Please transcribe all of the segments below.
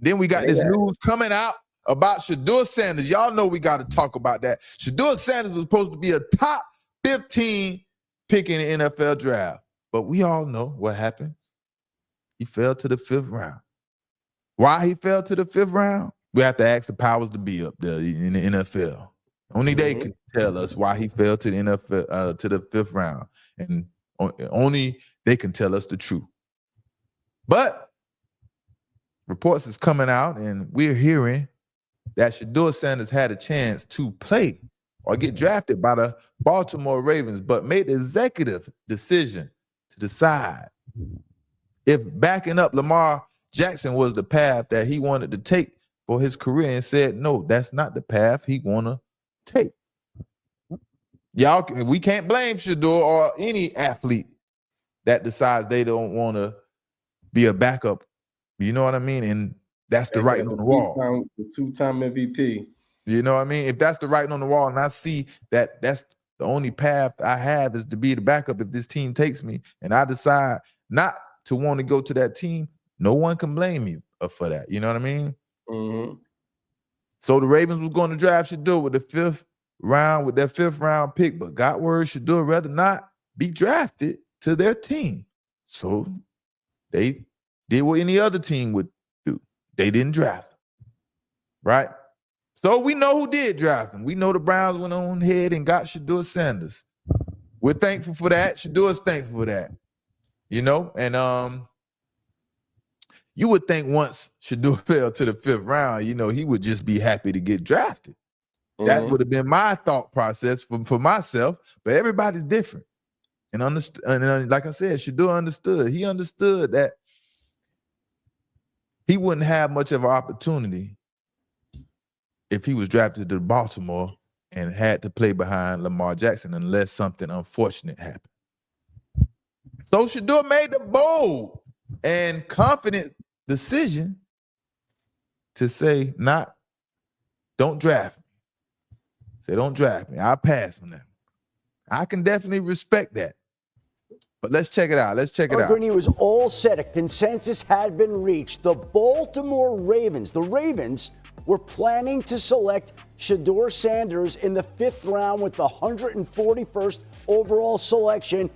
Then we got this news coming out about Shedeur Sanders. Y'all know we got to talk about that. Shedeur Sanders was supposed to be a top 15 pick in the NFL draft. But we all know what happened. He fell to the 5th round. Why he fell to the 5th round? We have to ask the powers to be up there in the NFL. Only they can tell us why he fell to the NFL to the 5th round. And only they can tell us the truth. But reports is coming out, and we're hearing that Shedeur Sanders had a chance to play or get drafted by the Baltimore Ravens, but made the executive decision to decide if backing up Lamar Jackson was the path that he wanted to take for his career, and said, no, that's not the path he want to take. Y'all, we can't blame Shedeur or any athlete that decides they don't want to be a backup. You know what I mean? And that's the writing on the wall. The two-time MVP. You know what I mean? If that's the writing on the wall, and I see that that's the only path I have is to be the backup if this team takes me, and I decide not to want to go to that team, no one can blame you for that. You know what I mean? Mm-hmm. So the Ravens was going to draft Shedeur with the 5th round, with their 5th round pick, but got word Shedeur rather not be drafted to their team. So they did what any other team would do. They didn't draft him, right? So we know who did draft him. We know the Browns went on ahead and got Shedeur Sanders. We're thankful for that. Shedeur's thankful for that. You know, and you would think once Shedeur fell to the 5th round, you know, he would just be happy to get drafted. Mm-hmm. That would have been my thought process for myself, but everybody's different. And like I said, Shedeur understood. He understood that he wouldn't have much of an opportunity if he was drafted to Baltimore and had to play behind Lamar Jackson unless something unfortunate happened. So Shedeur made the bold and confident decision to say, don't draft me. Say, don't draft me. I'll pass on that. I can definitely respect that. But let's check it out. Greeny was all set. A consensus had been reached. The Baltimore Ravens, were planning to select Shedeur Sanders in the 5th round with the 141st overall selection.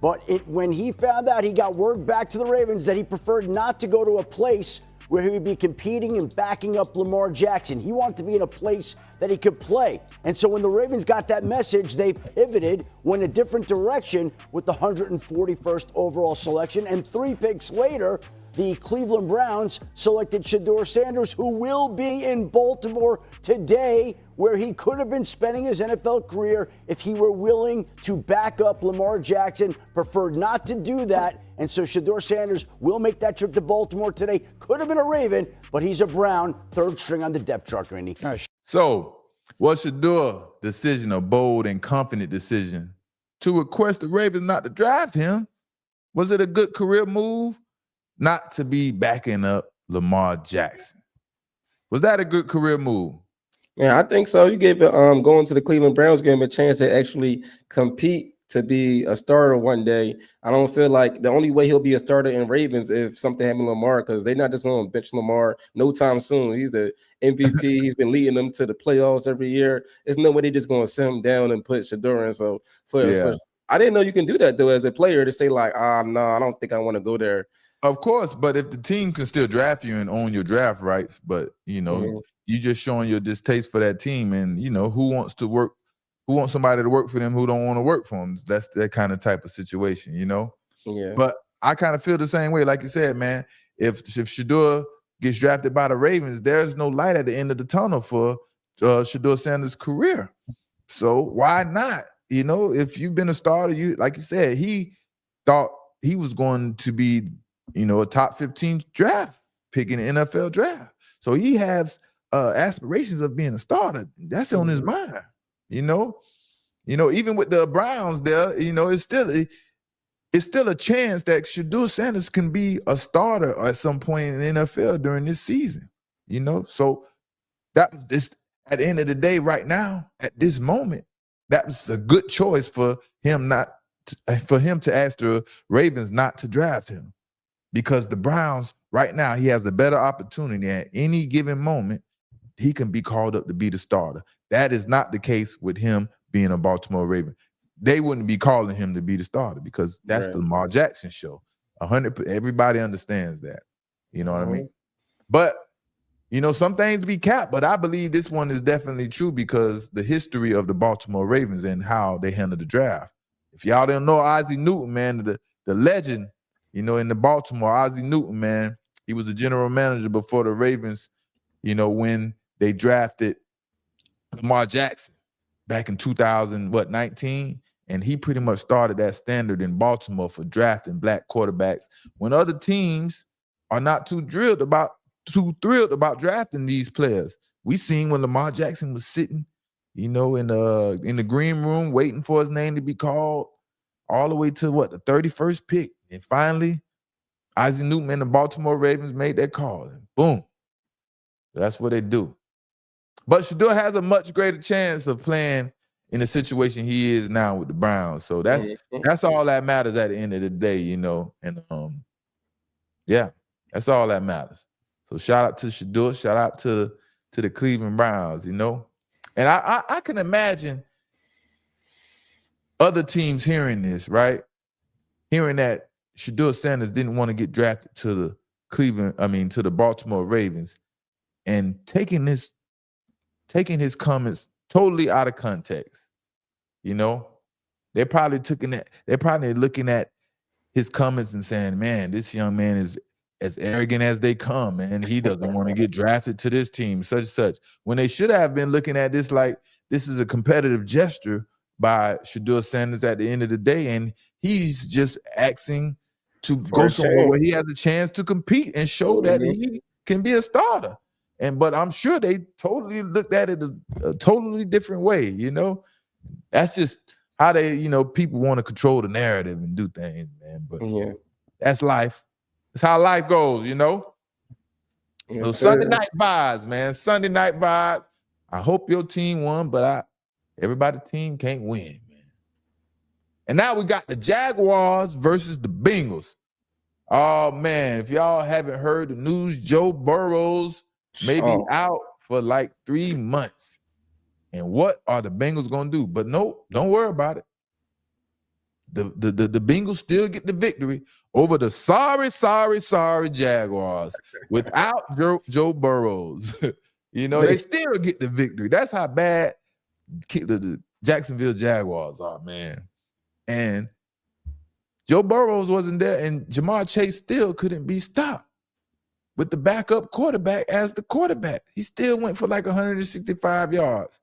But when he found out, he got word back to the Ravens that he preferred not to go to a place where he would be competing and backing up Lamar Jackson. He wanted to be in a place that he could play. And so when the Ravens got that message, they pivoted, went a different direction with the 141st overall selection. And 3 picks later, the Cleveland Browns selected Shedeur Sanders, who will be in Baltimore today, where he could have been spending his NFL career if he were willing to back up Lamar Jackson, preferred not to do that. And so Shedeur Sanders will make that trip to Baltimore today. Could have been a Raven, but he's a Brown, 3rd string on the depth chart, Randy. So was Shedeur's decision a bold and confident decision to request the Ravens not to draft him? Was it a good career move not to be backing up Lamar Jackson? Was that a good career move? Yeah, I think so. You gave it going to the Cleveland Browns, gave him a chance to actually compete to be a starter one day. I don't feel like the only way he'll be a starter in Ravens if something happened to Lamar, because they're not just going to bench Lamar no time soon. He's the MVP. He's been leading them to the playoffs every year. There's no way they're just going to sit him down and put Shedeur in. So I didn't know you can do that though as a player, to say like, no, I don't think I want to go there. Of course, but if the team can still draft you and own your draft rights, but you know, you just showing your distaste for that team, and you know, who wants somebody to work for them who don't want to work for them? That's that kind of type of situation, you know? Yeah. But I kind of feel the same way. Like you said, man, if Shedeur gets drafted by the Ravens, there's no light at the end of the tunnel for Shedeur Sanders' career. So why not? You know, if you've been a starter, like you said, he thought he was going to be, you know, a top 15 draft pick in the NFL draft. So he has aspirations of being a starter. That's on his mind. You know, even with the Browns there, you know, it's still a chance that Shedeur Sanders can be a starter at some point in the NFL during this season. You know, so that is at the end of the day, right now, at this moment, that's a good choice for him to ask the Ravens not to draft him, because the Browns right now he has a better opportunity at any given moment. He can be called up to be the starter. That is not the case with him being a Baltimore Raven. They wouldn't be calling him to be the starter because that's the Lamar Jackson show. 100%. Everybody understands that. You know what I mean? But some things be capped, but I believe this one is definitely true because the history of the Baltimore Ravens and how they handle the draft. If y'all don't know Ozzie Newton, man, the legend, in the Baltimore, Ozzie Newton, man, he was the general manager before the Ravens, when they drafted Lamar Jackson back in 2019, and he pretty much started that standard in Baltimore for drafting black quarterbacks when other teams are not too thrilled about drafting these players. We seen when Lamar Jackson was sitting, in the green room waiting for his name to be called all the way to the 31st pick. And finally, Ozzie Newton and the Baltimore Ravens made that call. And boom. That's what they do. But Shedeur has a much greater chance of playing in the situation he is now with the Browns. So that's all that matters at the end of the day, And yeah, that's all that matters. So shout out to Shedeur, shout out to the Cleveland Browns, And I can imagine other teams hearing this, right? Hearing that Shedeur Sanders didn't want to get drafted to the Baltimore Ravens, and taking his comments totally out of context. They're probably looking at his comments and saying, man, this young man is as arrogant as they come, man. He doesn't want to get drafted to this team, such and such. When they should have been looking at this like this is a competitive gesture by Shedeur Sanders at the end of the day, and he's just asking to go somewhere where he has a chance to compete and show that he can be a starter. But I'm sure they totally looked at it a totally different way, That's just how they, people want to control the narrative and do things, man. But that's life. That's how life goes, Yes, so Sunday night vibes, man. Sunday night vibes. I hope your team won, but everybody's team can't win, man. And now we got the Jaguars versus the Bengals. Oh, man, if y'all haven't heard the news, Joe Burrows may be out for like 3 months. And what are the Bengals going to do? But no, don't worry about it. The Bengals still get the victory over the sorry Jaguars without Joe Burrows. They still get the victory. That's how bad the Jacksonville Jaguars are, man. And Joe Burrows wasn't there, and Jamar Chase still couldn't be stopped with the backup quarterback as the quarterback. He still went for like 165 yards.